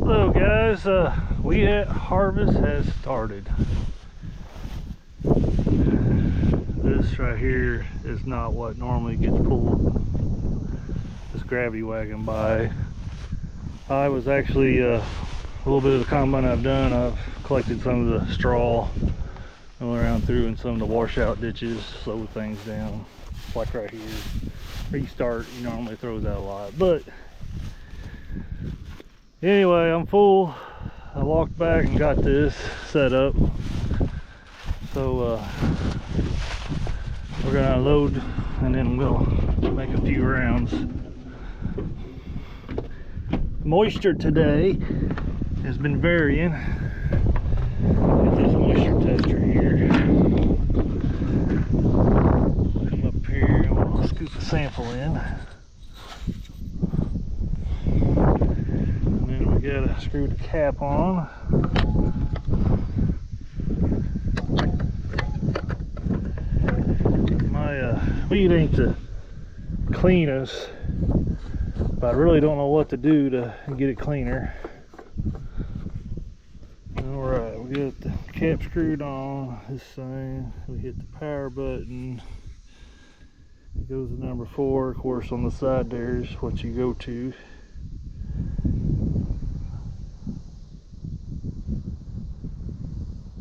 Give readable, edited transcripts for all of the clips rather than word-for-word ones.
Hello guys, wheat harvest has started. This right here is not what normally gets pulled. This gravity wagon by. I was actually a little bit of the combine I've done. I've collected some of the straw and went around through in some of the washout ditches, slowed things down. Like right here, restart, you normally throws out a lot, but anyway, I'm full. I walked back and got this set up. So we're gonna unload and then we'll make a few rounds. Moisture today has been varying. Get this moisture tester here. Come up here and we'll scoop a sample in. Gotta screw the cap on. My weed ain't the cleanest, but I really don't know what to do to get it cleaner. Alright, we got the cap screwed on this thing. We hit the power button. It goes to number 4. Of course, on the side there is what you go to.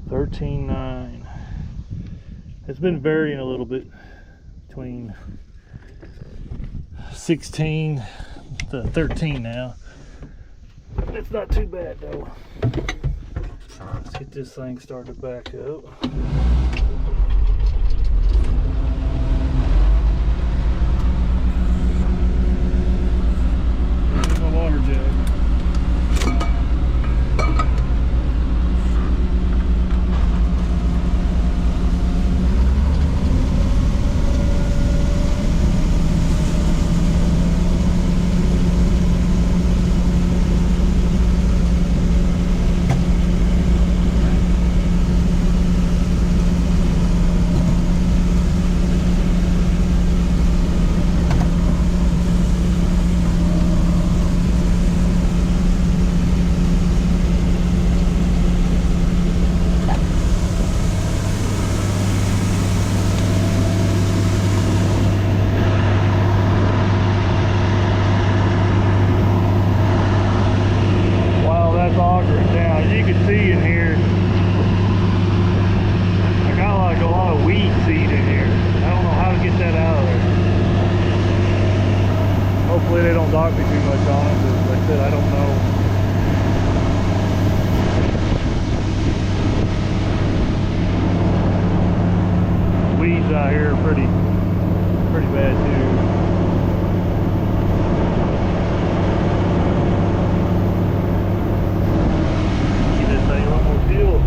13.9. It's been varying a little bit between 16 to 13 now. It's not too bad though. Let's get this thing started back up. Here's my water jug. Hopefully they don't dock me too much on it, because like I said, I don't know. Weeds out here are pretty bad too. Give this thing a little more fuel.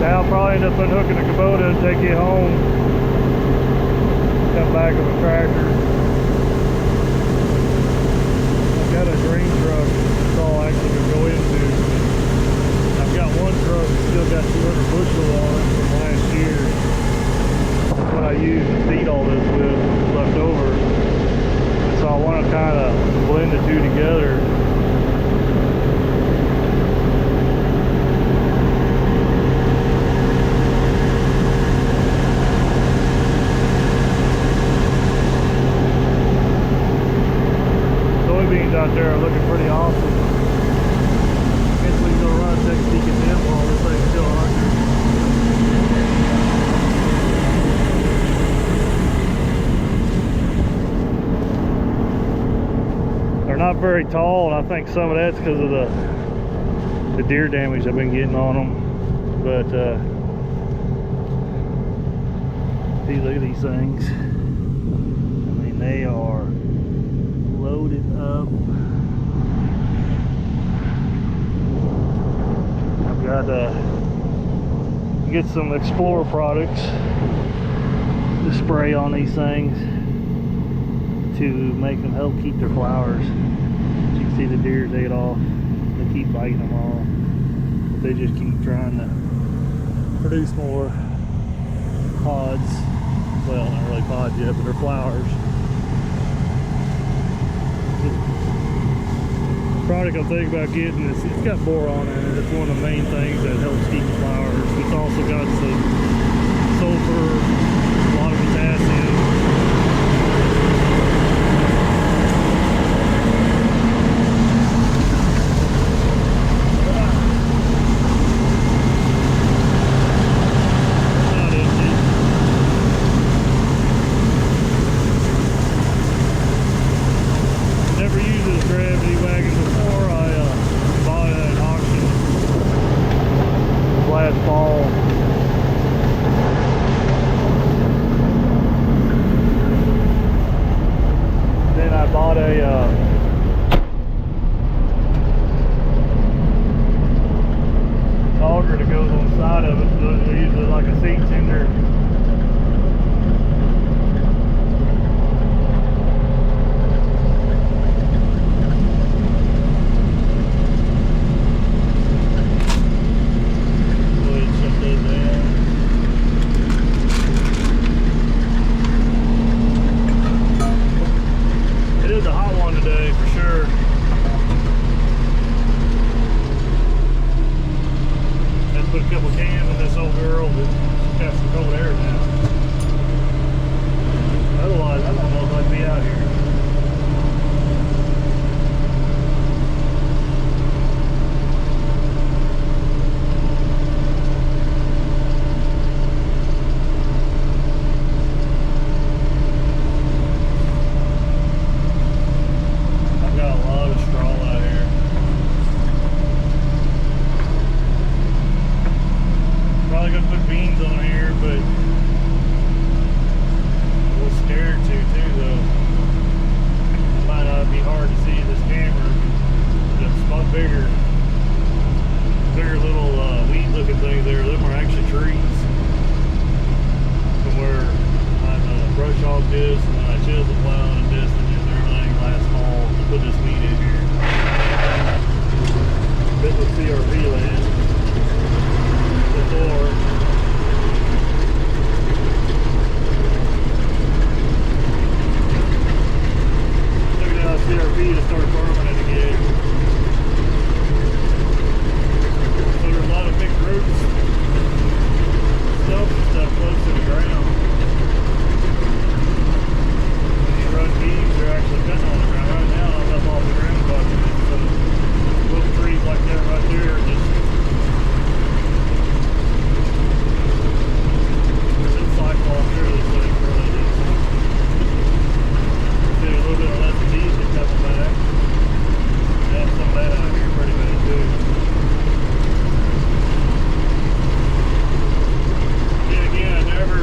I'll probably end up unhooking the Kubota and take it home. Come back with a tractor. I've got a green truck that's all actually going to go into. I've got one truck that's still got 200 bushel on it from last year. That's what I use to feed all this with, left over. And so I want to kind of blend the two together. Out there are looking pretty awesome. Guess we can go run and take a peek at them while this thing's still under. They're not very tall, and I think some of that's because of the deer damage I've been getting on them. But see, look at these things. I mean, they are loaded up. I've got to get some Explorer products to spray on these things to make them help keep their flowers. As you can see, the deers ate off. They keep biting them off, but they just keep trying to produce more pods. well, not really pods yet, but they're flowers. The product I'm thinking about getting is, it's got boron in it. It's one of the main things that helps keep the flowers. It's also got some sulfur, a lot of potassium. Never used this gravity wagon before. I bought it at an auction last fall. Then I bought a auger that goes on the side of it, so it's usually like a seat tender. It is a hot one today for sure. Let's put a couple cans in this old girl that got some cold air now. Otherwise, I don't know if I'd be out here. I've got a lot of straw out here. Probably gonna put beans on here, but a little scared to too though. It might not be hard to see this camera. But it's much bigger little weed looking things there. Them are actually trees. From where I brush hogged this and then I chisel plowed and this and everything last fall to put this weed in here. This was CRV land before. CRV to start farming it again. So there's a lot of big roots, stumps and stuff close to the ground. When you run beams, they're actually cutting on the ground. Right now, I'm up off the ground quite a bit. So little trees like that right there are just should cycle off through this thing really decent. See a little bit of less adhesion coming back. Got some of that out here pretty bad too. Yeah, again, I never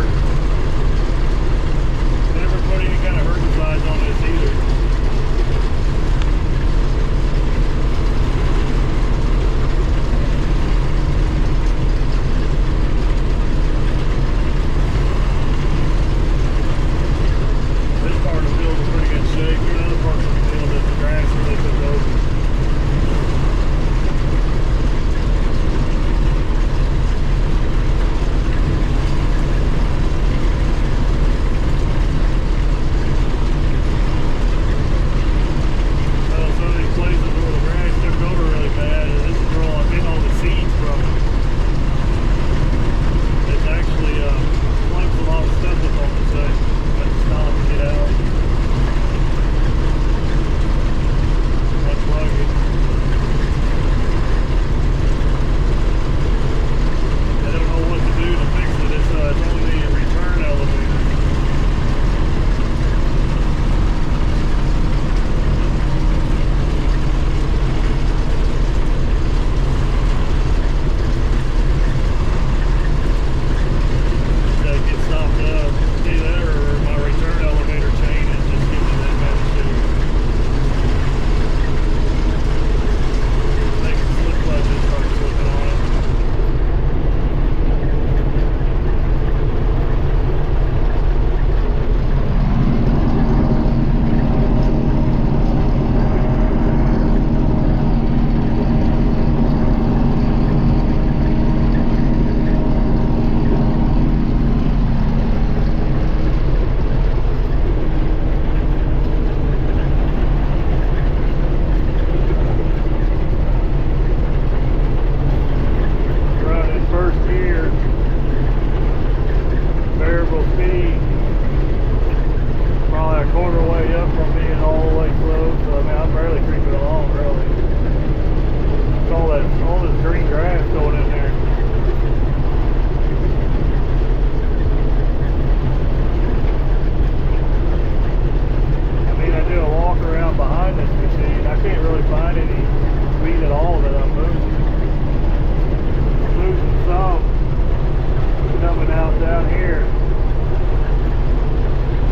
here,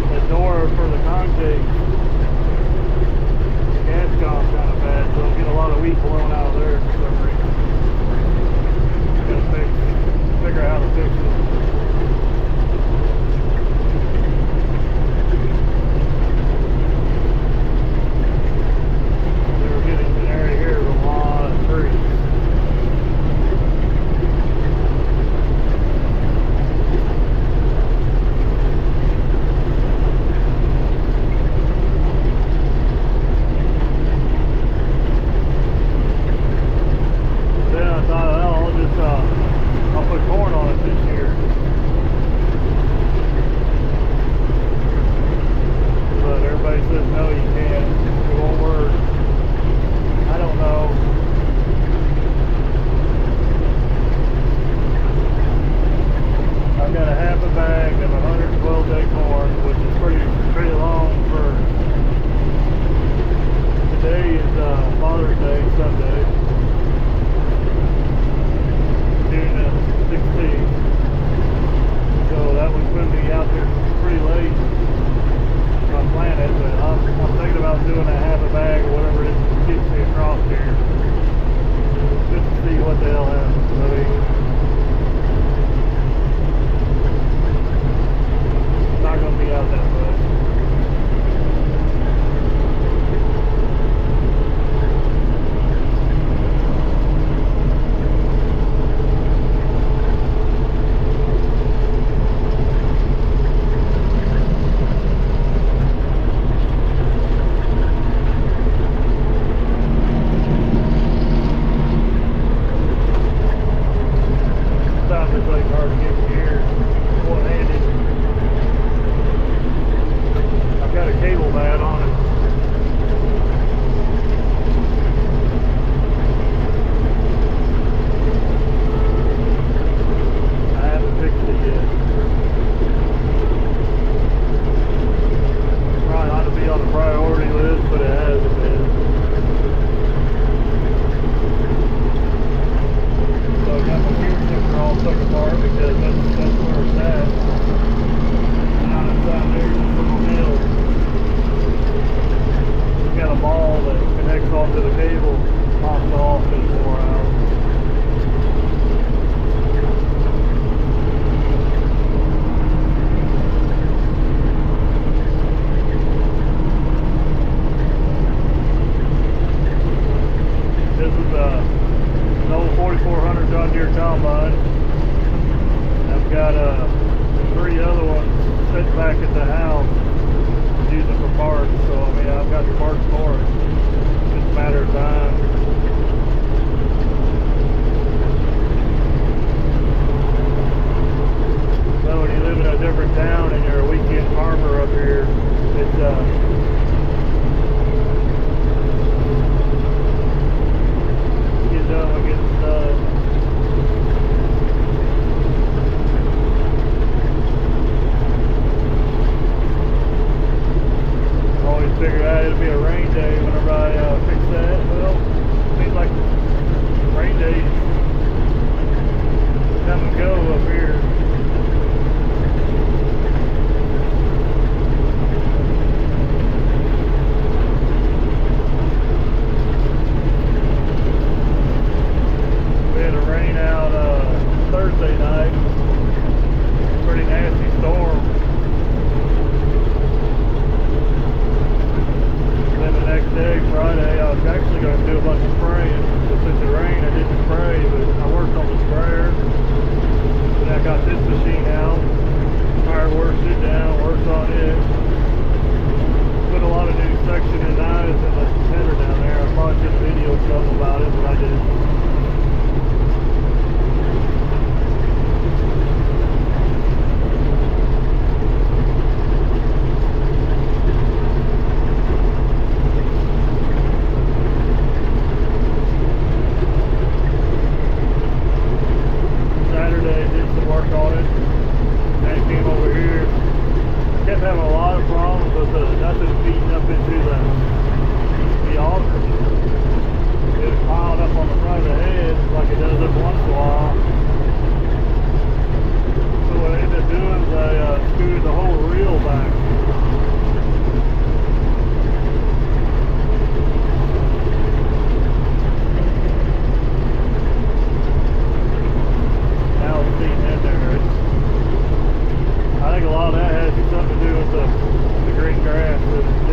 the door for the concave gascom's kind of bad, so I'll get a lot of wheat blowing out of there for some reason. Gotta figure out how to fix it. We're getting an area here with a lot of trees. I'll put corn on it this year. But everybody says no, you can't. It won't work. I don't know. I've got a half a bag of 112-day corn, which is pretty long for today is Father's Day, Sunday. June 16th. So that would put me out there pretty late on planet, but I'm thinking about doing a half a bag or whatever it gets me across here. Just to see what the hell happens. I mean, I'm not going to be out that much. It's like hard to get here one-handed. I've got a cable mat on it. I haven't fixed it yet. Probably ought to be on the priority list, but it hasn't been. So I got my gear shifter all took apart because that's where it's at. Down inside there, just a little hill. It's got a ball that connects onto the cable, pops off in 4 hours. This is an old 4400 John Deere combine. I've got 3 other ones set back at the house, using for parts. So I mean, I've got the parts for it. It's just a matter of time. So when you live in a different town and you're a weekend farmer up here, it's get done when getting done. Always figured out it'd be a rain day whenever I fix that. Well, it seems like rain days come and go up here. We had a rain out Thursday night. Pretty nasty storm. Then the next day, Friday, I was actually going to do a bunch of spraying. But since it rained, I didn't spray, but I worked on the sprayer. Then I got this machine out. Fireworks it down, worked on it. Put a lot of new section and eyes in the header down there. I probably should have videoed something about it, but I didn't. Saturday, did some work on it. Then came over here. Kept having a lot of problems with nothing feeding up into the auger. It was piled up on the front of the head like it does every once in a while. So what I ended up doing the green grass.